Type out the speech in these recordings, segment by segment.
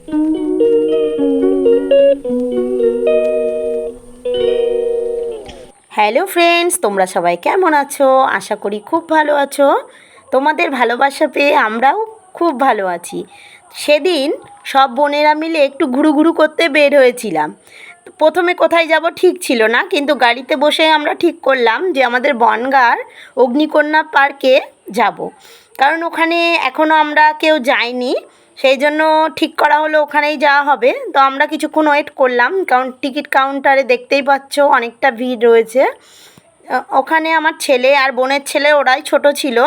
Hello friends, তোমরা সবাই কেমন আছো? আশা করি খুব ভালো আছো। তোমাদের ভালোবাসা পেয়ে আমরাও খুব ভালো আছি। সেদিন সব বোনেরা মিলে একটু ঘুরু করতে বের হয়েছিলাম। প্রথমে কোথায় যাব ঠিক ছিল না, কিন্তু গাড়িতে বসে আমরা ঠিক করলাম যে আমাদের বনগাঁর অগ্নিকন্যা পার্কে যাব, কারণ ওখানে এখনও আমরা কেউ যাইনি। সেই জন্য ঠিক করা হলো ওখানেই যাওয়া হবে। তো আমরা কিছুক্ষণ ওয়েট করলাম, কারণ টিকিট কাউন্টারে দেখতেই পাচ্ছ অনেকটা ভিড় রয়েছে। ওখানে আমার ছেলে আর বোনের ছেলে, ওরাই ছোট ছিল।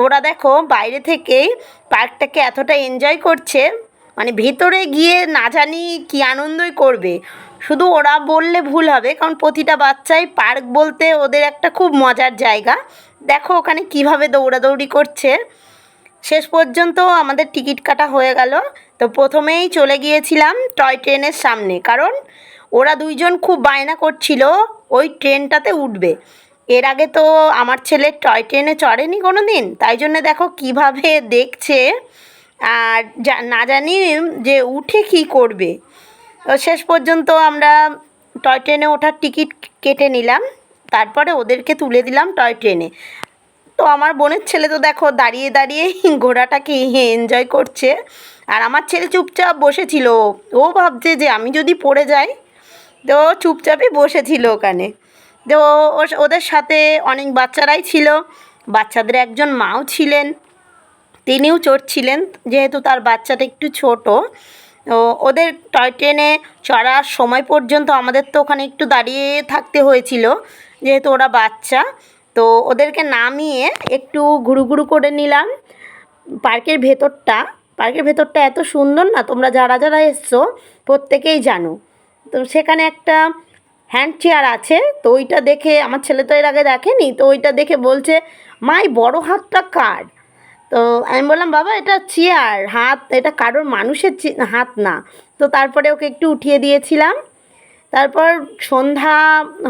ওরা দেখো বাইরে থেকেই পার্কটাকে এতটা এনজয় করছে, মানে ভিতরে গিয়ে না জানি কী আনন্দই করবে। শুধু ওরা বললে ভুল হবে, কারণ প্রতিটা বাচ্চাই পার্ক বলতে ওদের একটা খুব মজার জায়গা। দেখো ওখানে কিভাবে দৌড়াদৌড়ি করছে। শেষ পর্যন্ত আমাদের টিকিট কাটা হয়ে গেল। তো প্রথমেই চলে গিয়েছিলাম টয় ট্রেনের সামনে, কারণ ওরা দুইজন খুব বায়না করছিল ওই ট্রেনটাতে উঠবে। এর আগে তো আমার ছেলে টয় ট্রেনে চড়েনি কোনো দিন, তাই জন্য দেখো কিভাবে দেখছে, আর না জানি যে উঠে কী করবে। শেষ পর্যন্ত আমরা টয় ট্রেনে ওঠার টিকিট কেটে নিলাম, তারপরে ওদেরকে তুলে দিলাম টয় ট্রেনে। তো আমার বোনের ছেলে তো দেখো দাঁড়িয়ে দাঁড়িয়ে ঘোড়াটাকে এনজয় করছে, আর আমার ছেলে চুপচাপ বসেছিল। ও ভাবছে যে আমি যদি পড়ে যাই। তো চুপচাপই বসেছিল ওখানে। তো ওদের সাথে অনেক বাচ্চারাই ছিল, বাচ্চাদের একজন মাও ছিলেন, তিনিও চড়ছিলেন, যেহেতু তার বাচ্চাটা একটু ছোট। তো ওদের টয় ট্রেনে চড়ার সময় পর্যন্ত আমাদের তো ওখানে একটু দাঁড়িয়ে থাকতে হয়েছিল, যেহেতু ওরা বাচ্চা। তো ওদেরকে নামিয়ে একটু ঘুরু করে নিলাম পার্কের ভেতরটা এত সুন্দর না, তোমরা যারা যারা এসছো প্রত্যেকেই জানো। তো সেখানে একটা হ্যান্ড চেয়ার আছে, তো ওইটা দেখে আমার ছেলে তো এর আগে দেখেনি, তো ওইটা দেখে বলছে, মা এই বড় হাতটা কার? তো আমি বললাম, বাবা এটা চেয়ার, হাত এটা কারোর মানুষের হাত না। তো তারপরে ওকে একটু উঠিয়ে দিয়েছিলাম। তারপর সন্ধ্যা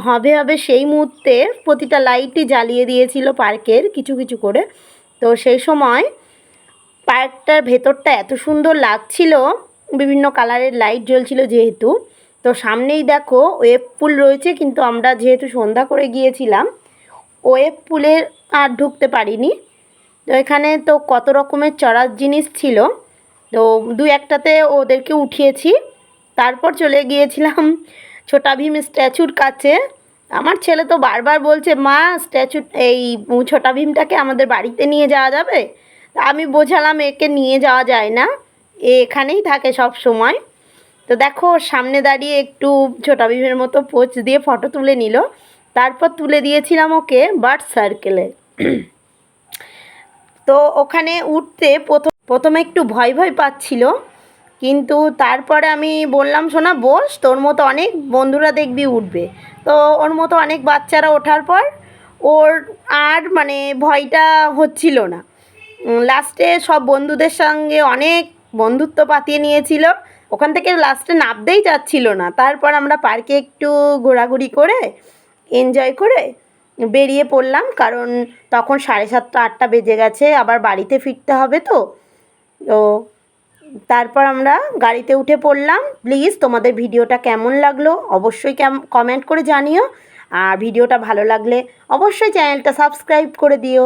হবে সেই মুহূর্তে প্রতিটা লাইটই জ্বালিয়ে দিয়েছিল পার্কের কিছু কিছু করে। তো সেই সময় পার্কটার ভেতরটা এত সুন্দর লাগছিল, বিভিন্ন কালারের লাইট জ্বলছিল যেহেতু। তো সামনেই দেখো ওয়েভ পুল রয়েছে, কিন্তু আমরা যেহেতু সন্ধ্যা করে গিয়েছিলাম ওয়েভ পুলের আর ঢুকতে পারিনি। তো এখানে তো কত রকমের চড়ার জিনিস ছিল, তো দু একটাতে ওদেরকে উঠিয়েছি। তারপর চলে গিয়েছিলাম ছোটা ভীম স্ট্যাচুর কাছে। আমার ছেলে তো বারবার বলছে, মা এই ছোটা ভীমটাকে আমাদের বাড়িতে নিয়ে যাওয়া যাবে? তা আমি বোঝালাম একে নিয়ে যাওয়া যায় না, এখানেই থাকে সব সময়। তো দেখো সামনে দাঁড়িয়ে একটু ছোটা ভীমের মতো পোজ দিয়ে ফটো তুলে নিল। তারপর তুলে দিয়েছিলাম ওকে বার্ড সার্কেলে। তো ওখানে উঠতে প্রথমে একটু ভয় পাচ্ছিল, কিন্তু তারপরে আমি বললাম, শোনা বস, তোর মতো অনেক বন্ধুরা দেখবি উঠবে। তো ওর মতো অনেক বাচ্চারা ওঠার পর ওর আর মানে ভয়টা হচ্ছিল না। লাস্টে সব বন্ধুদের সঙ্গে অনেক বন্ধুত্ব পাতিয়ে নিয়েছিল, ওখান থেকে লাস্টে নামতেই যাচ্ছিল না। তারপর আমরা পার্কে একটু ঘোরাঘুরি করে এনজয় করে বেরিয়ে পড়লাম, কারণ তখন 7:30-8টা বেজে গেছে, আবার বাড়িতে ফিরতে হবে। তো তো তারপর আমরা গাড়িতে উঠে পড়লাম। প্লিজ তোমাদের ভিডিওটা কেমন লাগলো অবশ্যই কমেন্ট করে জানিও, আর ভিডিওটা ভালো লাগলে অবশ্যই চ্যানেলটা সাবস্ক্রাইব করে দিও।